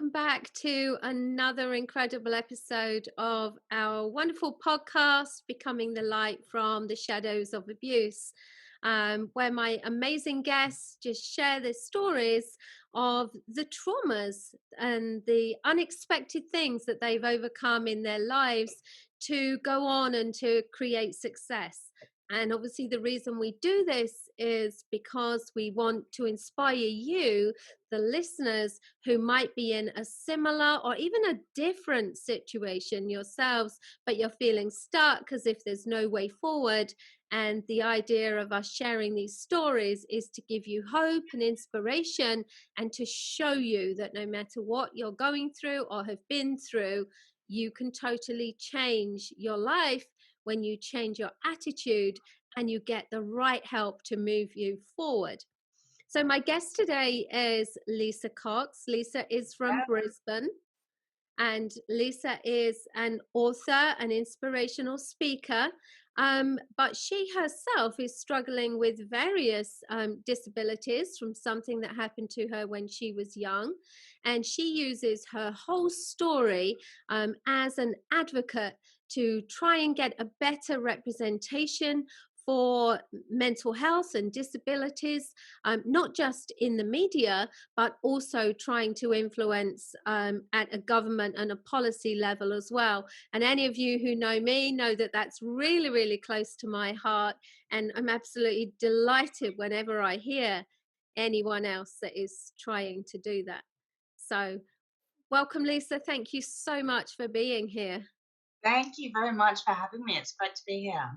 welcome back to another incredible episode of our wonderful podcast, Becoming the Light from the Shadows of Abuse, where my amazing guests just share their stories of the traumas and the unexpected things that they've overcome in their lives to go on and to create success. And obviously, the reason we do this is because we want to inspire you, the listeners, who might be in a similar or even a different situation yourselves, but you're feeling stuck as if there's no way forward. And the idea of us sharing these stories is to give you hope and inspiration and to show you that no matter what you're going through or have been through, you can totally change your life when you change your attitude and you get the right help to move you forward. So my guest today is Lisa Cox. Lisa is from Brisbane, and Lisa is an author, an inspirational speaker, but she herself is struggling with various disabilities from something that happened to her when she was young. And she uses her whole story as an advocate to try and get a better representation for mental health and disabilities, not just in the media, but also trying to influence at a government and a policy level as well. And any of you who know me know that that's really, really close to my heart. And I'm absolutely delighted whenever I hear anyone else that is trying to do that. So welcome, Lisa. Thank you so much for being here. Thank you very much for having me. It's great to be here.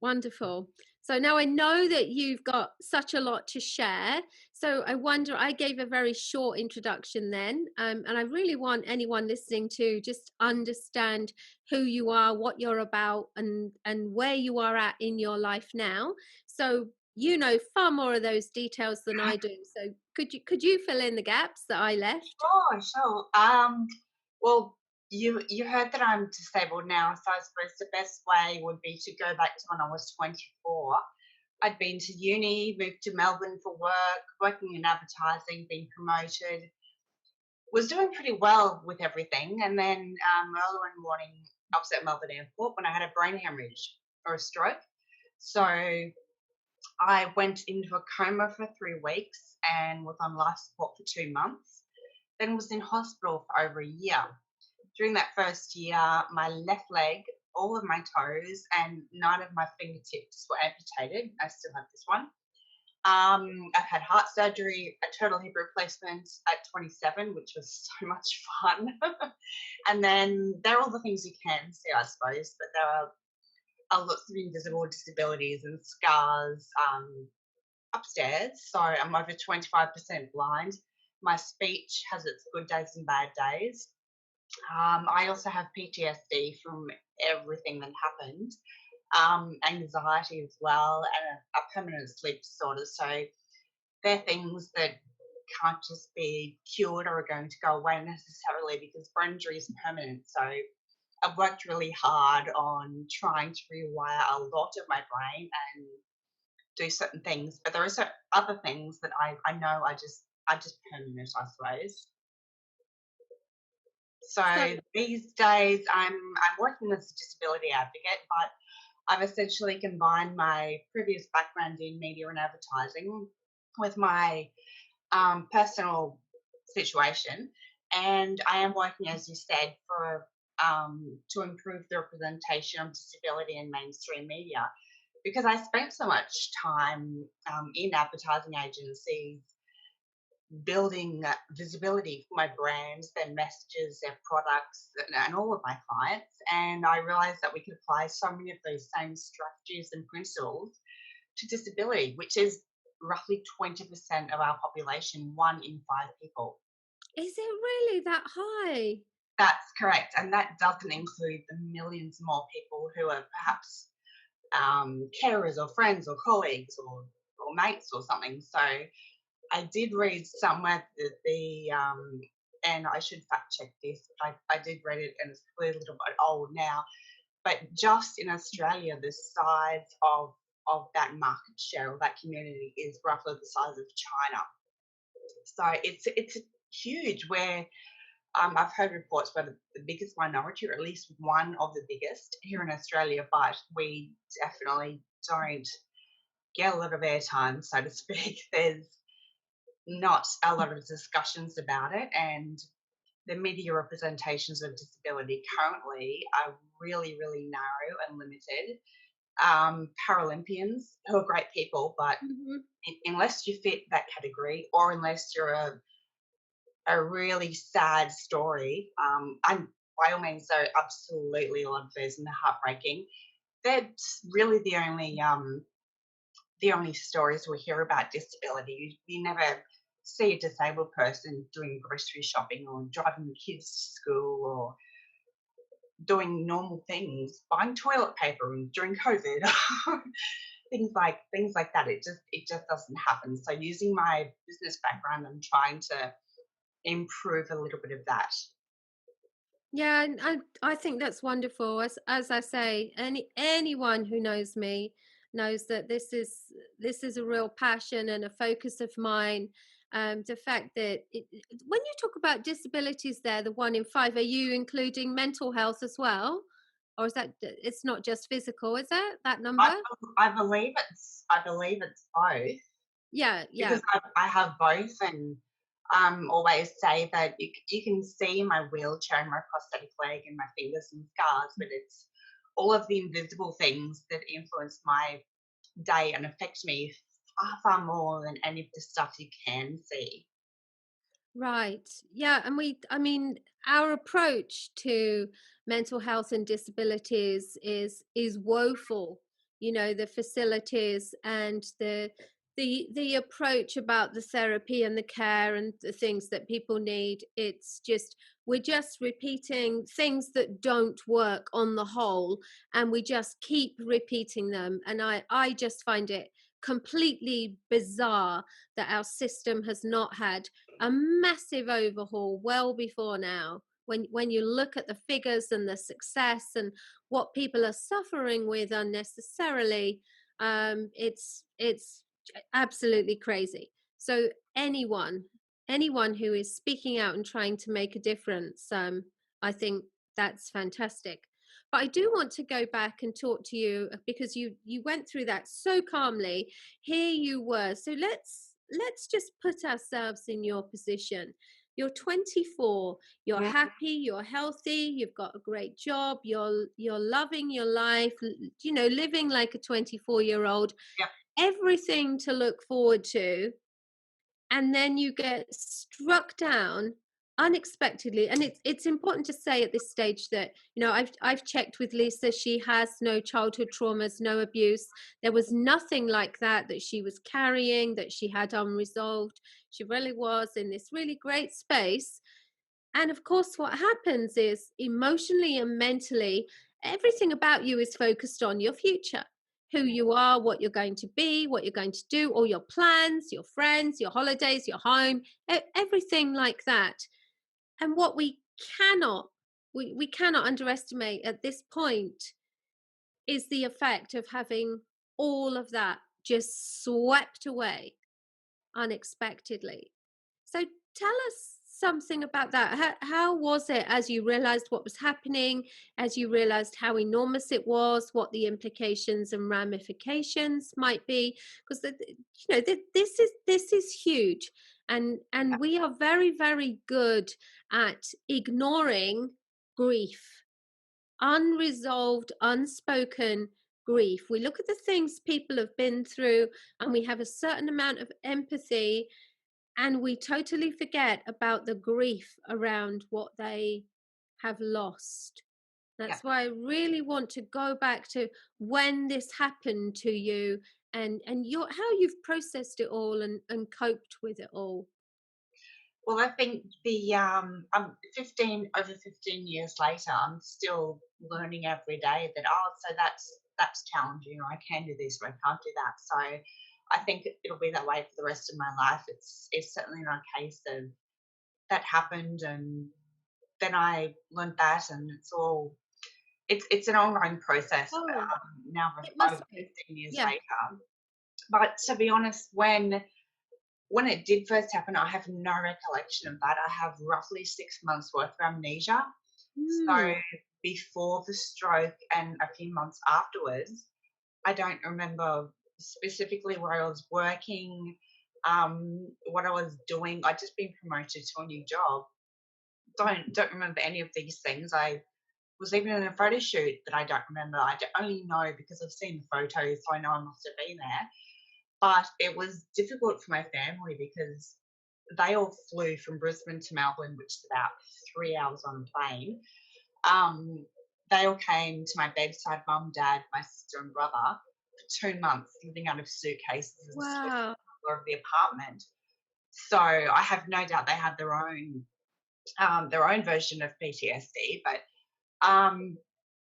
Wonderful. So now I know that you've got such a lot to share. So I wonder, I gave a very short introduction then, and I really want anyone listening to just understand who you are, what you're about, and where you are at in your life now. So you know far more of those details than I do. So could you fill in the gaps that I left? Sure. Well, you heard that I'm disabled now, so I suppose the best way would be to go back to when I was 24. I'd been to uni, moved to Melbourne for work, working in advertising, being promoted, was doing pretty well with everything, and then early one morning I was at Melbourne Airport when I had a brain hemorrhage or a stroke. So I went into a coma for 3 weeks and was on life support for 2 months, then was in hospital for over a year. During that first year, my left leg, all of my toes, and 9 of my fingertips were amputated. I still have this one. I've had heart surgery, a total hip replacement at 27, which was so much fun. And then there are all the things you can see, I suppose, but there are lots of invisible disabilities and scars upstairs. So I'm over 25% blind. My speech has its good days and bad days. I also have PTSD from everything that happened, anxiety as well, and a permanent sleep disorder. So they're things that can't just be cured or are going to go away necessarily because brain injury is permanent. So I've worked really hard on trying to rewire a lot of my brain and do certain things, but there are other things that I know are just permanent, I suppose. So these days I'm working as a disability advocate, but I've essentially combined my previous background in media and advertising with my personal situation, and I am working, as you said, for to improve the representation of disability in mainstream media, because I spent so much time in advertising agencies building visibility for my brands, their messages, their products, and all of my clients. And I realized that we could apply so many of those same strategies and principles to disability, which is roughly 20% of our population, 1 in 5 people. Is it really that high? That's correct. And that doesn't include the millions more people who are perhaps carers or friends or colleagues or mates or something. So I did read somewhere that and I should fact check this, but I did read it and it's probably a little bit old now, but just in Australia, the size of that market share or that community is roughly the size of China. So it's huge, where I've heard reports where the biggest minority, or at least one of the biggest here in Australia, but we definitely don't get a lot of airtime, so to speak. There's not a lot of discussions about it, and the media representations of disability currently are really, really narrow and limited. Paralympians, who are great people, but Hmm. unless you fit that category, or unless you're a really sad story, and by all means, they're absolutely love those and heartbreaking. That's really the only stories we hear about disability. You never see a disabled person doing grocery shopping or driving kids to school or doing normal things, buying toilet paper during COVID, things like that. It just doesn't happen. So using my business background, I'm trying to improve a little bit of that. Yeah, and I think that's wonderful. As I say, anyone who knows me knows that this is a real passion and a focus of mine. The fact that when you talk about disabilities, there, the 1 in 5, are you including mental health as well, or is that it's not just physical? Is it that I, number? I believe it's both, Yeah, because yeah. I have both, and always say that you can see my wheelchair and my prosthetic leg and my fingers and scars, but it's all of the invisible things that influence my day and affect me far, far more than any of the stuff you can see. Right. Yeah. And I mean, our approach to mental health and disabilities is woeful. You know, the facilities and the approach about the therapy and the care and the things that people need. It's just we're just repeating things that don't work on the whole, and we just keep repeating them. And I just find it completely bizarre that our system has not had a massive overhaul well before now. When you look at the figures and the success and what people are suffering with unnecessarily, it's absolutely crazy. So anyone who is speaking out and trying to make a difference, I think that's fantastic. But I do want to go back and talk to you, because you went through that so calmly. Here you were. So let's just put ourselves in your position. You're 24, you're Mm, happy, you're healthy, you've got a great job, you're loving your life, you know, living like a 24-year-old, yeah. everything to look forward to, and then you get struck down unexpectedly. And it's important to say at this stage that, you know, I've checked with Lisa. She has no childhood traumas, no abuse. There was nothing like that she was carrying, that she had unresolved. She really was in this really great space. And of course, what happens is, emotionally and mentally, everything about you is focused on your future, who you are, what you're going to be, what you're going to do, all your plans, your friends, your holidays, your home, everything like that. And what we cannot underestimate at this point is the effect of having all of that just swept away unexpectedly. So tell us something about that. How was it as you realized what was happening, as you realized how enormous it was, what the implications and ramifications might be? Because you know this is huge, and we are very, very good at ignoring grief, unresolved, unspoken grief. We look at the things people have been through, and we have a certain amount of empathy, and we totally forget about the grief around what they have lost. Yeah. That's why I really want to go back to when this happened to you, and how you've processed it all and coped with it all. Well, I think I'm 15 over 15 years later. I'm still learning every day that, so that's challenging, or I can do this, or I can't do that. So I think it'll be that way for the rest of my life. It's certainly not a case of that happened and then I learned that, and it's an ongoing process. Oh, Now it over must be. 15 years Yeah. later. But to be honest, when when it did first happen, I have no recollection of that. I have roughly 6 months worth of amnesia. So Mm. before the stroke and a few months afterwards, I don't remember specifically where I was working, what I was doing. I'd just been promoted to a new job. Don't remember any of these things. I was even in a photo shoot that I don't remember. only know because I've seen the photos, so I know I must have been there. But it was difficult for my family because they all flew from Brisbane to Melbourne, which is about 3 hours on a plane. Um, they all came to my bedside, mum, dad, my sister, and brother, for 2 months, living out of suitcases and sleeping on Wow. the floor of the apartment. So I have no doubt they had their own version of PTSD, but um,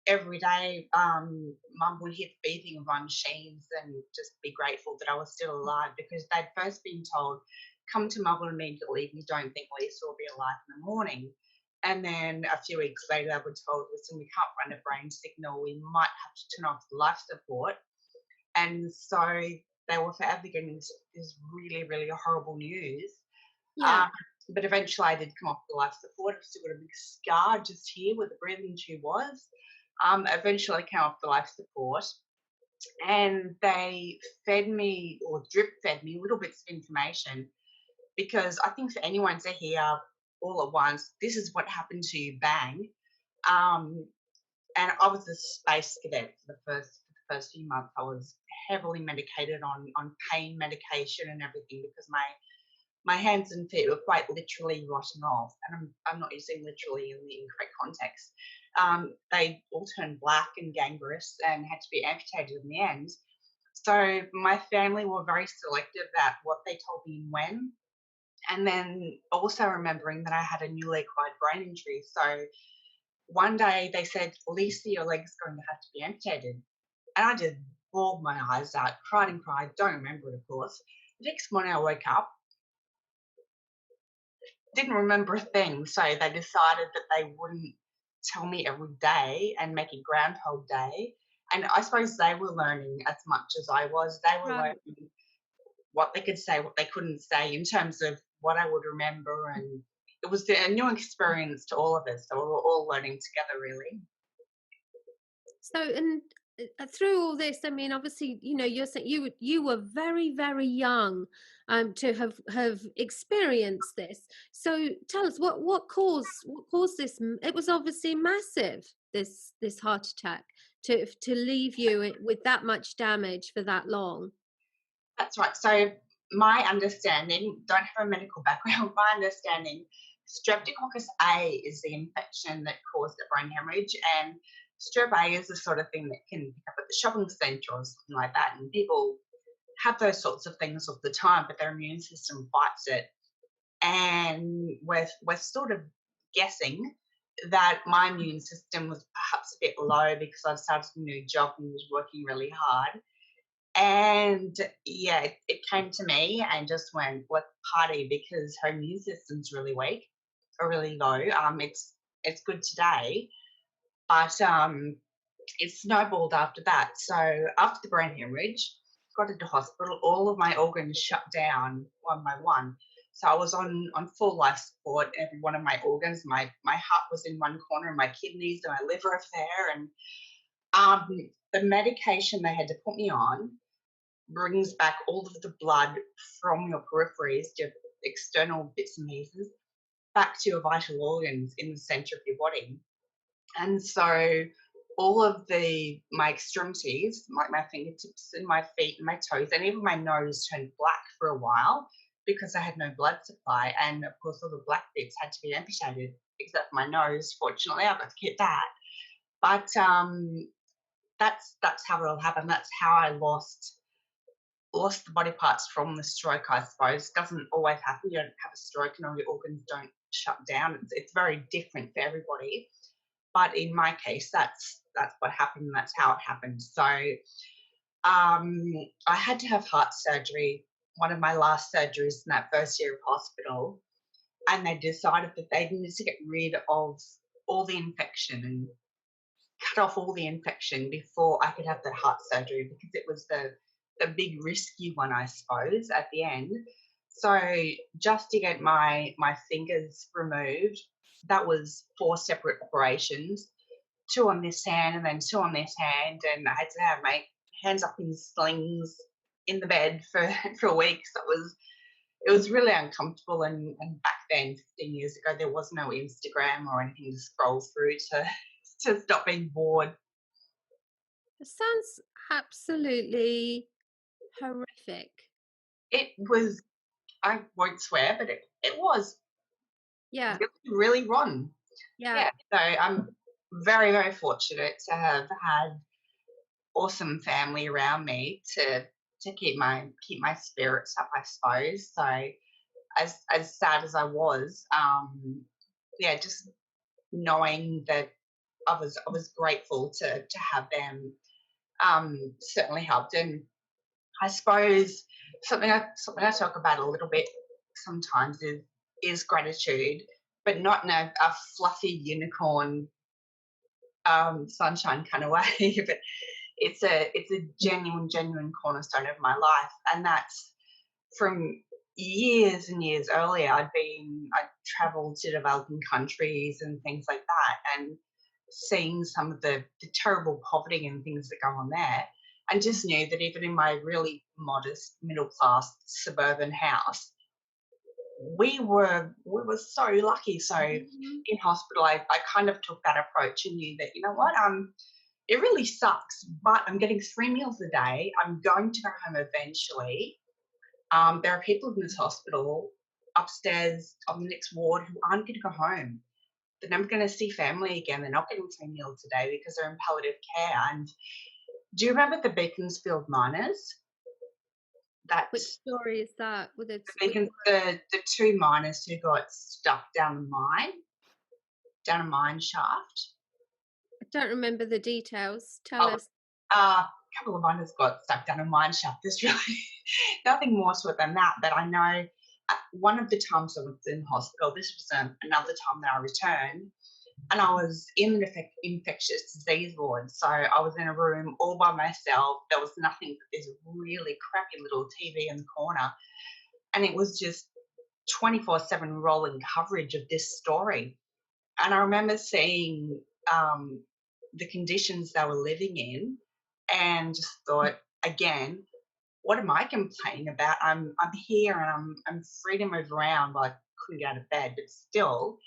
every day, mum would hear the beeping of my machines and just be grateful that I was still alive because they'd first been told, come to Melbourne immediately if you don't think Lisa will be alive in the morning. And then a few weeks later, they were told, listen, we can't run a brain signal. We might have to turn off the life support. And so they were forever getting this really, really horrible news. Yeah. Um, but eventually I did come off the life support. I've still got a big scar just here where the breathing tube was. Eventually I came off the life support and they fed me or drip fed me little bits of information because I think for anyone to hear all at once, this is what happened to you, bang. Um, and I was a space cadet for the first few months. I was heavily medicated on pain medication and everything because my hands and feet were quite literally rotten off, and I'm not using literally in the incorrect context. They all turned black and gangrenous and had to be amputated in the end. So my family were very selective about what they told me and when. And then also remembering that I had a newly acquired brain injury. So one day they said, Lisa, your leg's going to have to be amputated. And I just bawled my eyes out, cried and cried, don't remember it, of course. The next morning I woke up, didn't remember a thing, so they decided that they wouldn't tell me every day and make it Groundhog Day. And I suppose they were learning as much as I was. They were Right. learning what they could say, what they couldn't say in terms of what I would remember. And it was a new experience to all of us. So we were all learning together, really. So, and through all this, I mean, obviously, you're saying you were very, very young, to have experienced this. So, tell us what caused this? It was obviously massive. This heart attack to leave you with that much damage for that long. That's right. So my understanding, don't have a medical background, my understanding, Streptococcus A is the infection that caused the brain hemorrhage, and Strep A is the sort of thing that can pick up at the shopping centre or something like that, and people have those sorts of things all the time, but their immune system fights it. And we're sort of guessing that my immune system was perhaps a bit low because I'd started a new job and was working really hard, and yeah, it came to me and just went, let's party because her immune system's really weak or really low. It's good today, but it snowballed after that. So after the brain hemorrhage, got into hospital, all of my organs shut down one by one. So I was on full life support, every one of my organs. My heart was in one corner and my kidneys and my liver are there. And um, the medication they had to put me on brings back all of the blood from your peripheries, your external bits and pieces, back to your vital organs in the center of your body. And so all of my extremities, like my fingertips and my feet and my toes, and even my nose turned black for a while because I had no blood supply. And of course, all the black bits had to be amputated, except for my nose. Fortunately, I got to keep that. But that's how it all happened. That's how I lost the body parts from the stroke, I suppose. It doesn't always happen. You don't have a stroke and all your organs don't shut down. It's very different for everybody. But in my case, that's what happened. That's how it happened. So I had to have heart surgery, one of my last surgeries in that first year of hospital. And they decided that they needed to get rid of all the infection and cut off all the infection before I could have the heart surgery because it was the big risky one, I suppose, at the end. So just to get my fingers removed, that was 4 separate operations, 2 on this hand and then 2 on this hand, and I had to have my hands up in slings in the bed for for weeks. It was really uncomfortable, and back then, 15 years ago, there was no Instagram or anything to scroll through to to stop being bored. It sounds absolutely horrific. It was, I won't swear, but it was Yeah, really, really rotten. yeah. Yeah, so I'm very, very fortunate to have had awesome family around me to keep my spirits up, I suppose. So as sad as I was, yeah, just knowing that I was grateful to have them, certainly helped. And I suppose something I talk about a little bit sometimes is gratitude, but not in a fluffy unicorn, sunshine kind of way. But it's a genuine cornerstone of my life, and that's from years and years earlier. I'd traveled to developing countries and things like that, and seeing some of the terrible poverty and things that go on there, and just knew that even in my really modest middle class suburban house, we were so lucky. So Mhm. in hospital, I kind of took that approach and knew that, you know what, it really sucks, but I'm getting 3 meals a day. I'm going to go home eventually. There are people in this hospital upstairs on the next ward who aren't going to go home. They're never going to see family again. They're not getting 3 meals a day because they're in palliative care. And do you remember the Beaconsfield miners? Which That's story is that? With it, the Beacon, the 2 miners who got stuck down a mine shaft. I don't remember the details. Tell Oh, us. a couple of miners got stuck down a mine shaft. There's really nothing more to it than that. But I know one of the times I was in hospital, this was another time that I returned, and I was in an infectious disease ward. So I was in a room all by myself. There was nothing but this really crappy little TV in the corner. And it was just 24/7 rolling coverage of this story. And I remember seeing, the conditions they were living in, and just thought, again, what am I complaining about? I'm here and I'm free to move around. Well, I couldn't get out of bed, but still,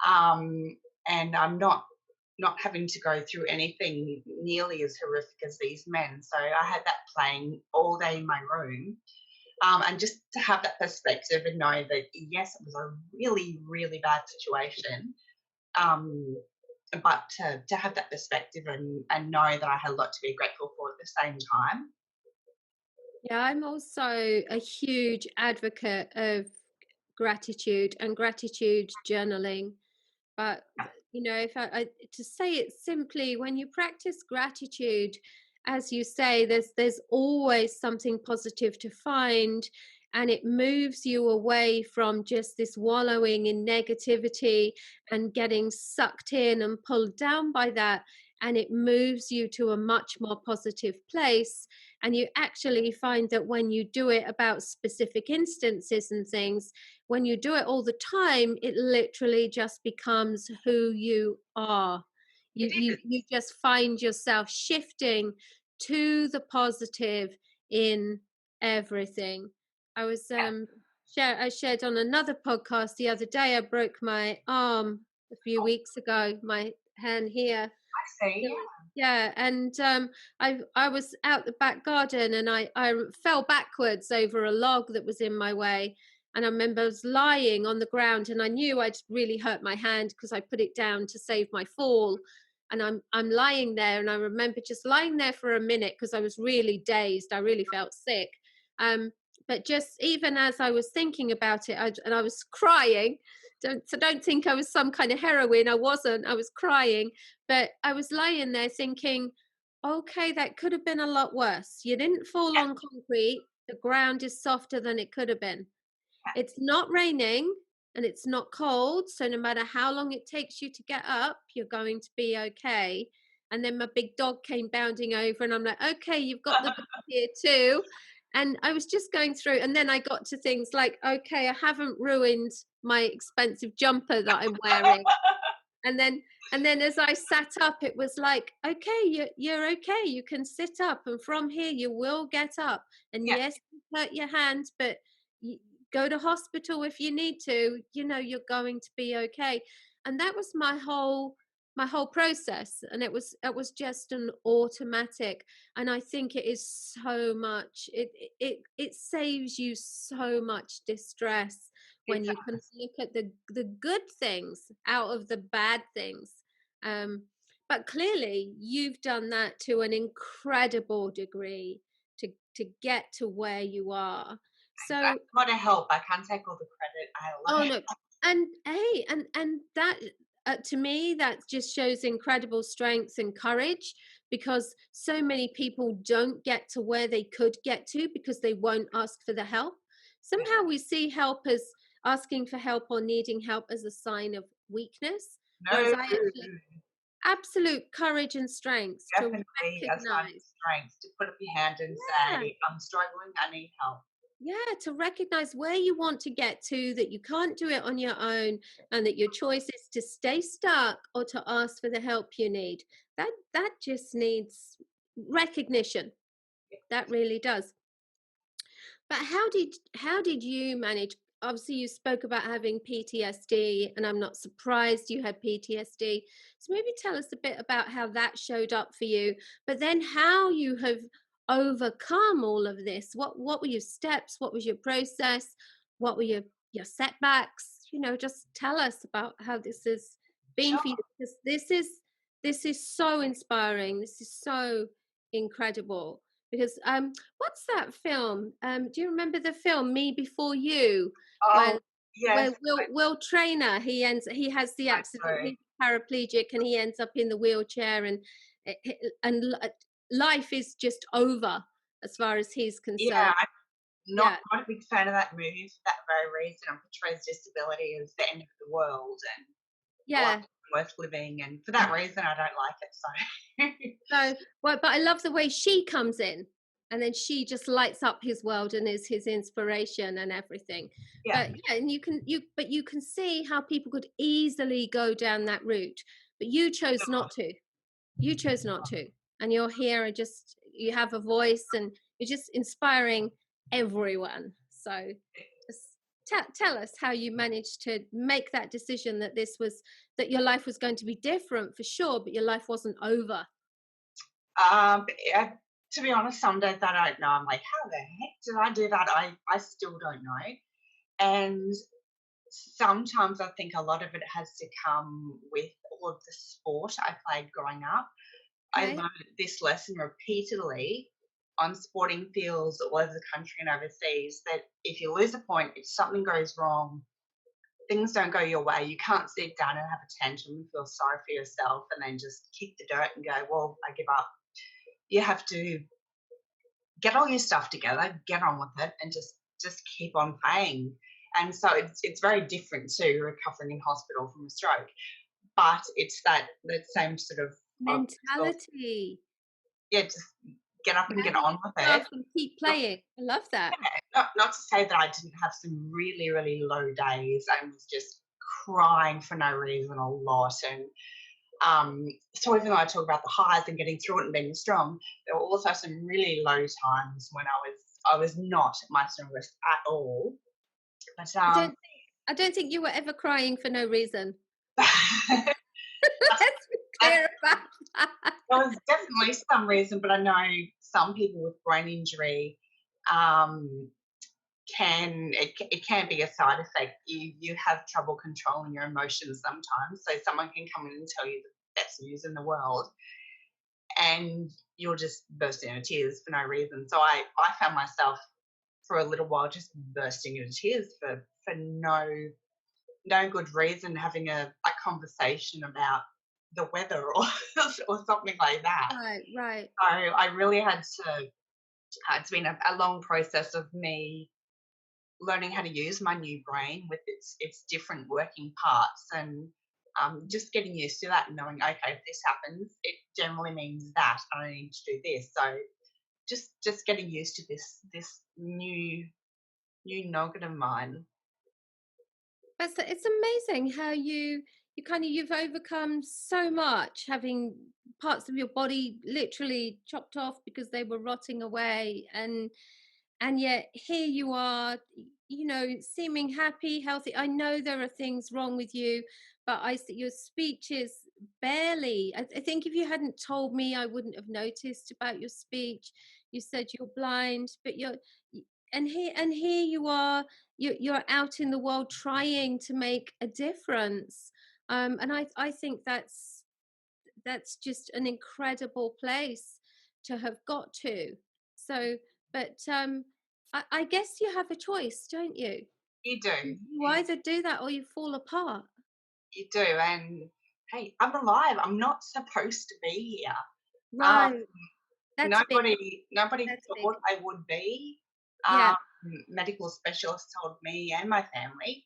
um, and I'm not having to go through anything nearly as horrific as these men. So I had that playing all day in my room, and just to have that perspective and know that yes, it was a really, really bad situation, um, but to have that perspective and know that I had a lot to be grateful for at the same time. Yeah, I'm also a huge advocate of gratitude and gratitude journaling. But you know, if I to say it simply, when you practice gratitude, as you say, there's always something positive to find, and it moves you away from just this wallowing in negativity and getting sucked in and pulled down by that, and it moves you to a much more positive place. And you actually find that when you do it about specific instances and things, when you do it all the time, it literally just becomes who you are. It You is. just find yourself shifting to the positive in everything. I was Yeah, I shared on another podcast the other day. I broke my arm a few oh, weeks ago, my hand here. I see. Yeah, Yeah. yeah, and I was out the back garden, and I fell backwards over a log that was in my way, and I remember I was lying on the ground, and I knew I'd really hurt my hand because I put it down to save my fall, and I'm lying there, and I remember just lying there for a minute because I was really dazed. I really felt sick, um, but just even as I was thinking about it, and I was crying. Don't think I was some kind of heroine. I wasn't. I was crying, but I was lying there thinking, okay, that could have been a lot worse. You didn't fall on concrete. The ground is softer than it could have been. It's not raining and it's not cold. So no matter how long it takes you to get up, you're going to be okay. And then my big dog came bounding over, and I'm like, okay, you've got the dog here too. And I was just going through, and then I got to things like, okay, I haven't ruined my expensive jumper that I'm wearing. And then as I sat up, it was like, okay, you're okay. You can sit up, and from here you will get up. And Yeah, yes, you hurt your hand, but go to hospital if you need to. You're going to be okay. And that was my whole process, and it was just an automatic. And I think it is so much. It saves you so much distress when it's you can look at the good things out of the bad things. um but clearly you've done that to an incredible degree to get to where you are. I So want to help. I can't take all the credit. I oh love no, and hey, and that, to me, that just shows incredible strength and courage, because so many people don't get to where they could get to because they won't ask for the help. Somehow we see help as asking for help or needing help as a sign of weakness, whereas no, I actually absolute courage and strength to definitely a sign of recognize. strength to put up your hand and Yeah, say, I'm struggling, I need help. yeah, to recognize where you want to get to, that you can't do it on your own, and that your choice is to stay stuck or to ask for the help you need. That just needs recognition. That really does. But how did you manage? Obviously, you spoke about having PTSD, and I'm not surprised you had PTSD. So maybe tell us a bit about how that showed up for you, but then how you have overcome all of this. What were your steps? What was your process? What were your setbacks? Just tell us about how this has been for you, Sure. because this is so inspiring. This is so incredible. Because what's that film? Do you remember the film Me Before You, Oh, where yes, Will Trainer, he has the I accident, know. he's paraplegic, and he ends up in the wheelchair, and life is just over as far as he's Yeah, concerned. I'm Yeah, not a big fan of that movie for that very reason. It portrays disability as the end of the world and life yeah. isn't worth living, and for that reason, I don't like it. So, So, well, but I love the way she comes in, and then she just lights up his world and is his inspiration and everything. yeah, But yeah, and you can see how people could easily go down that route, but you chose not to. You chose not to, and you're here, and just you have a voice, and you're just inspiring everyone. So, just tell us how you managed to make that decision, that your life was going to be different for sure, but your life wasn't over. yeah, to be honest, some days I don't know. I'm like, how the heck did I do that? I still don't know. And sometimes I think a lot of it has to come with all of the sport I played growing up. I Okay. learned this lesson repeatedly on sporting fields all over the country and overseas, that if you lose a point, if something goes wrong, things don't go your way, you can't sit down and have a tantrum and feel sorry for yourself and then just kick the dirt and go, well, I give up. You have to get all your stuff together, get on with it, and just keep on playing. And so it's very different to recovering in hospital from a stroke, but it's that same sort of Mentality. yeah, just get up and Yeah, get on get with yourself it. and keep playing. I love that. Not to say that I didn't have some really, really low days. I was just crying for no reason a lot. And so even though I talk about the highs and getting through it and being strong, there were also some really low times when I was not at my strongest at all. But I don't think I don't think you were ever crying for no reason. Let's be that, clear about that. there was definitely some reason, but I know some people with brain injury um, it can be a side effect. You have trouble controlling your emotions sometimes. So someone can come in and tell you the best news in the world, and you'll just burst into tears for no reason. So I found myself for a little while just bursting into tears for no good reason, having a conversation about the weather or or something like that. Right, right. So I really had to. It's been a long process of me learning how to use my new brain with its different working parts, and just getting used to that and knowing, okay, if this happens, it generally means that I need to do this. So just getting used to this new noggin of mine. It's amazing how you kind of you've overcome so much, having parts of your body literally chopped off because they were rotting away, and yet here you are, seeming happy, healthy. I know there are things wrong with you, but I see your speech is barely. I think if you hadn't told me, I wouldn't have noticed about your speech. You said you're blind, but and here you are. You're out in the world trying to make a difference, and I think that's just an incredible place to have got to. So, but I guess you have a choice, don't you? You do, You either do that or you fall apart. you do, and hey, I'm alive. I'm not supposed to be here. Um, Right. That's big. nobody That's big. thought I would be. Yeah. Um, Medical specialists told me and my family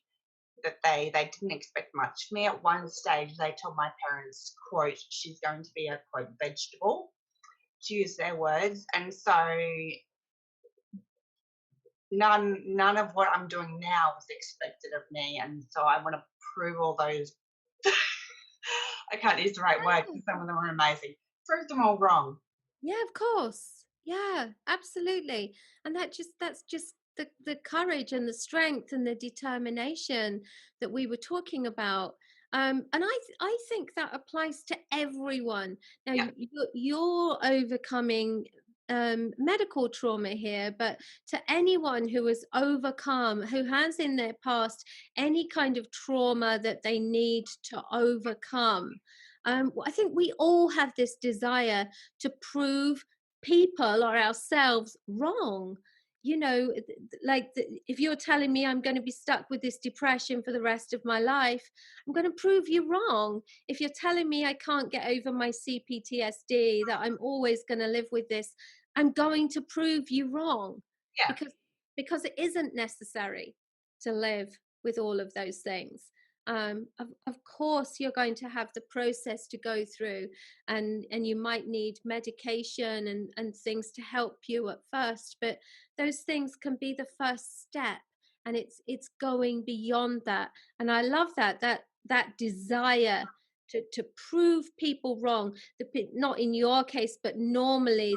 that they didn't expect much from me. At one stage, they told my parents, "quote She's going to be a quote vegetable," to use their words, and so none of what I'm doing now was expected of me, and so I want to prove all those. I can't use the right word because some of them are amazing. Prove them all wrong. Yeah, of course. Yeah, absolutely. And that's just the courage and the strength and the determination that we were talking about. And I think that applies to everyone. Now Yeah, you're overcoming medical trauma here, but to anyone who has overcome, who has in their past any kind of trauma that they need to overcome, I think we all have this desire to prove people or ourselves wrong. If you're telling me I'm going to be stuck with this depression for the rest of my life, I'm going to prove you wrong. If you're telling me I can't get over my CPTSD, that I'm always going to live with this, I'm going to prove you wrong, yeah, because it isn't necessary to live with all of those things. Of course you're going to have the process to go through, and you might need medication and things to help you at first, but those things can be the first step, and it's going beyond that. And I love that desire to prove people wrong, not in your case, but normally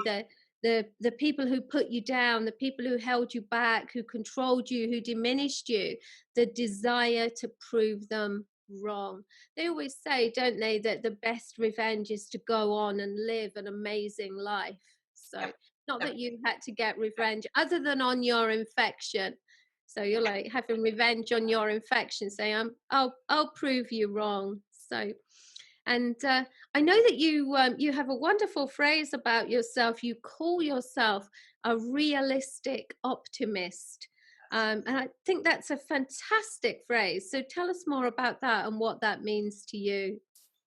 the people who put you down, the people who held you back, who controlled you, who diminished you, the desire to prove them wrong. They always say, don't they, that the best revenge is to go on and live an amazing life. So, yep, not yep, that you had to get revenge other than on your infection. So you're like having revenge on your infection, saying, I'll prove you wrong. So, and I know that you have a wonderful phrase about yourself. You call yourself a realistic optimist. And I think that's a fantastic phrase. So tell us more about that and what that means to you.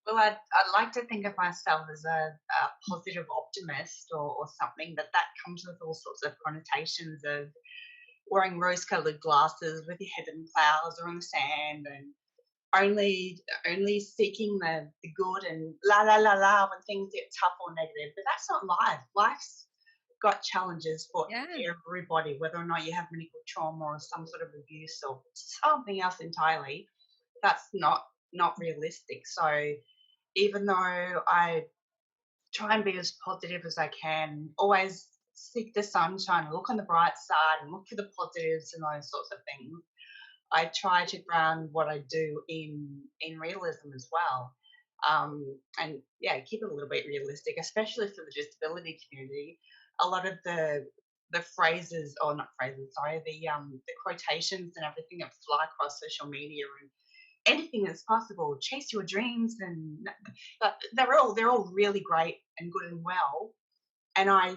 Well, I'd like to think of myself as a positive optimist or something, but that comes with all sorts of connotations of wearing rose-colored glasses with your head in the clouds or in the sand, and only seeking the good and la la la la when things get tough or negative. But that's not life. Life's got challenges for Yeah. everybody, whether or not you have medical trauma or some sort of abuse or something else entirely. That's not realistic. So even though I try and be as positive as I can, always seek the sunshine, look on the bright side, and look for the positives and those sorts of things. I try to ground what I do in realism as well, and yeah, keep it a little bit realistic, especially for the disability community. A lot of the phrases, or not phrases, sorry, the quotations and everything that fly across social media and anything that's possible, chase your dreams, and they're all really great and good and well, and I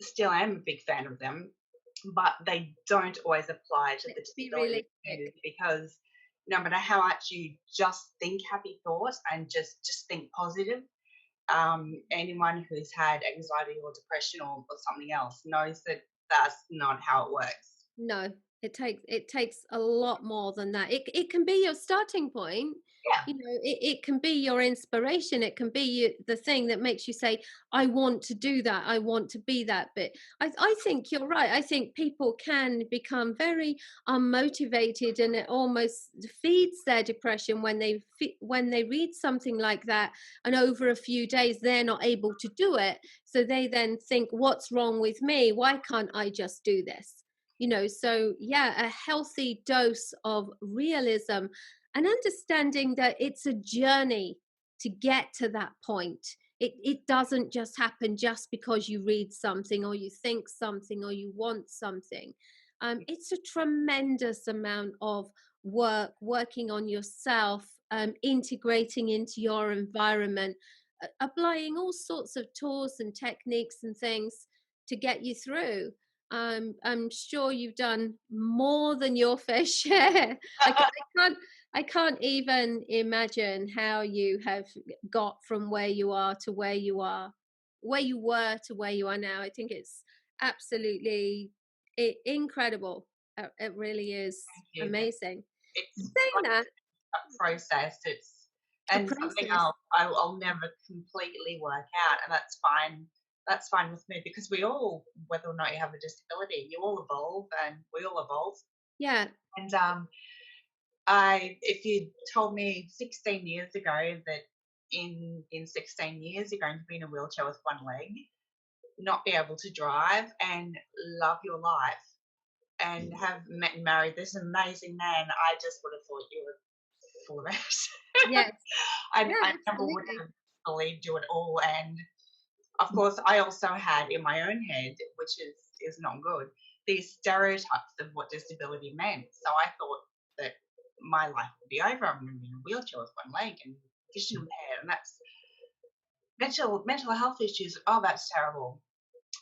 still am a big fan of them, but they don't always apply to the Let's be disability realistic. community because no matter how much you just think happy thoughts and just think positive, anyone who's had anxiety or depression or something else knows that that's not how it works. No, it takes a lot more than that. It can be your starting point, Yeah. You know, it can be your inspiration. It can be the thing that makes you say, I want to do that, I want to be that. But I think you're right. I think people can become very unmotivated, and it almost feeds their depression when when they read something like that, and over a few days they're not able to do it. So they then think, what's wrong with me? Why can't I just do this? You know, so yeah, a healthy dose of realism and understanding that it's a journey to get to that point. It doesn't just happen just because you read something or you think something or you want something. It's a tremendous amount of working on yourself, integrating into your environment, applying all sorts of tools and techniques and things to get you through. I'm sure you've done more than your fair share. I can't I can't even imagine how you have got from where you are to where you are, where you were to where you are now. I think it's absolutely incredible. It really is Thank you. amazing. It's Saying like that, a process. It's a and something process. I'll never completely work out, and that's fine. That's fine with me because we all, whether or not you have a disability, you all evolve, and we all evolve. Yeah, And I, if you told me 16 years ago that in 16 years you're going to be in a wheelchair with one leg, not be able to drive, and love your life, and have met and married this amazing man, I just would have thought you were full of it. yes, I, yeah, I never would absolutely. have believed you at all. And of course, I also had in my own head, which is not good, these stereotypes of what disability meant. So I thought that my life would be over. I'm going to be in a wheelchair with one leg and vision impaired, and that's mental health issues. Oh, that's terrible.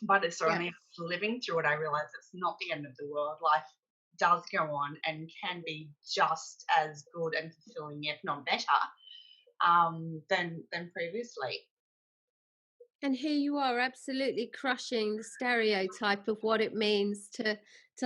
But it's Yeah, only after living through it I realised it's not the end of the world. Life does go on and can be just as good and fulfilling, if not better, than previously. and here you are, absolutely crushing the stereotype of what it means to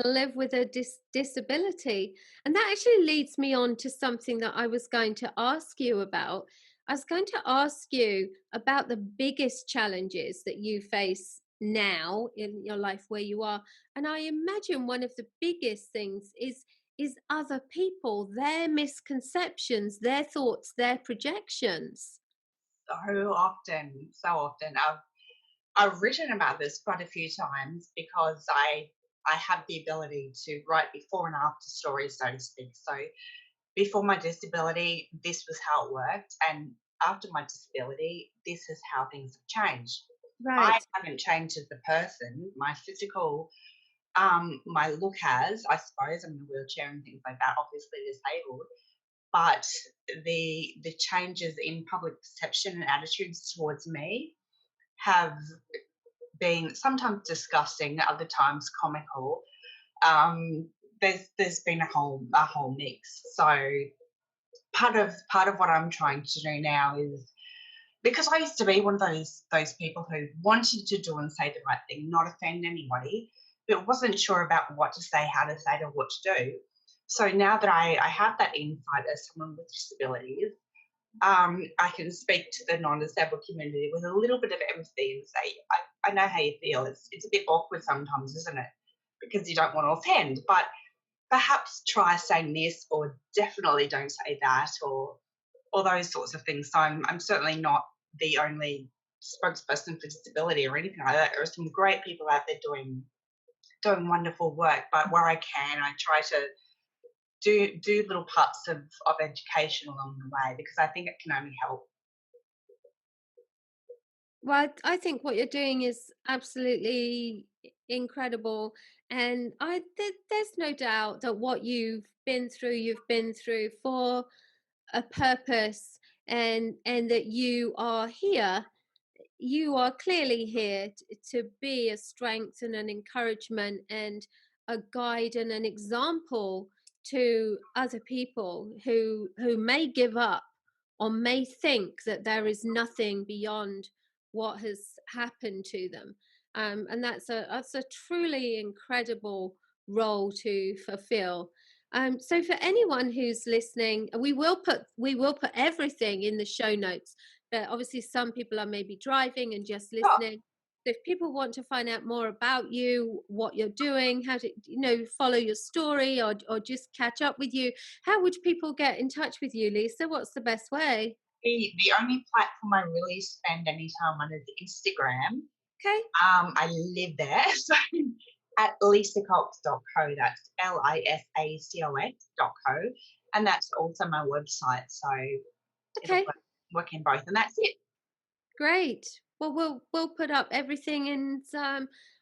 live with a disability. And that actually leads me on to something that I was going to ask you about. I was going to ask you about the biggest challenges that you face now in your life where you are. And I imagine one of the biggest things is other people, their misconceptions, their thoughts, their projections. So often. I've written about this quite a few times because I have the ability to write before and after stories, so to speak. So before my disability, this was how it worked, and after my disability, this is how things have changed. I Right. haven't changed as a person. My physical, my look has, I suppose, I'm in a wheelchair and things like that, obviously disabled, but the changes in public perception and attitudes towards me have been sometimes disgusting, other times comical. Um, there's been a whole mix. So part of what I'm trying to do now is, because I used to be one of those people who wanted to do and say the right thing, not offend anybody, but wasn't sure about what to say, how to say it, or what to do. So now that I have that insight as someone with disabilities, I can speak to the non-disabled community with a little bit of empathy and say, I know how you feel. It's a bit awkward sometimes, isn't it? Because you don't want to offend, but perhaps try saying this, or definitely don't say that, or all those sorts of things. So I'm certainly not the only spokesperson for disability or anything like that. There are some great people out there doing wonderful work, but where I can, I try to do little parts of education along the way, because I think it can only help. Well, I think what you're doing is absolutely incredible, and there's no doubt that what you've been through for a purpose, and that you are here. You are clearly here to be a strength and an encouragement and a guide and an example to other people who may give up or may think that there is nothing beyond what has happened to them. And that's a truly incredible role to fulfill. So for anyone who's listening, we will put everything in the show notes. But obviously, some people are maybe driving and just Sure. listening. So if people want to find out more about you, what you're doing, how to follow your story, or just catch up with you, how would people get in touch with you, Lisa? What's the best way? The only platform I really spend any time on is Instagram. Okay. I live there. So at lisacox.co, that's lisacox.co. And that's also my website. So it'll Okay. work in both. And that's it. Great. Well, we'll put up everything, and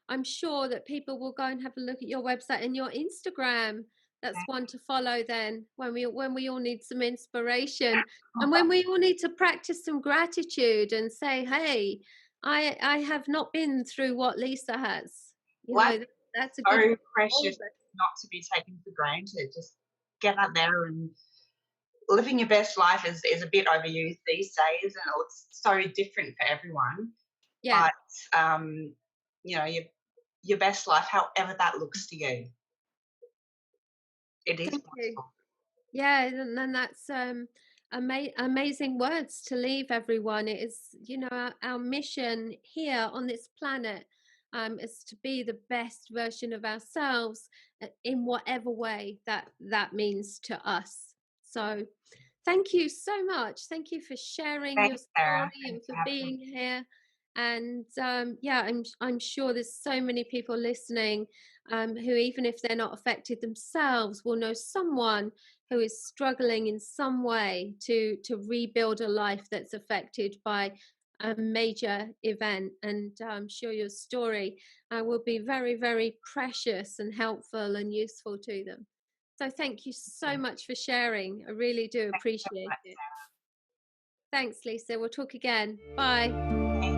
I'm sure that people will go and have a look at your website and your Instagram. That's one to follow then when we all need some inspiration, and when we all need to practice some gratitude and say, "Hey, I have not been through what Lisa has." Life's That's a good one so for all of precious us. not to be taken for granted. Just get out there and living your best life is a bit overused these days, and it looks so different for everyone. Yeah. But your best life, however that looks to you, it is Thank you. possible. Yeah, and that's amazing words to leave everyone. It is, our mission here on this planet is to be the best version of ourselves in whatever way that means to us. So, thank you so much. Thank you for sharing your Thanks, Sarah. story and Thanks for for having me. being here. And yeah, I'm sure there's so many people listening who, even if they're not affected themselves, will know someone who is struggling in some way to rebuild a life that's affected by a major event. And I'm sure your story will be very, very precious and helpful and useful to them. So thank you so much for sharing. I really do Thanks so appreciate much, it. Sarah. Thanks, Lisa. We'll talk again. Bye.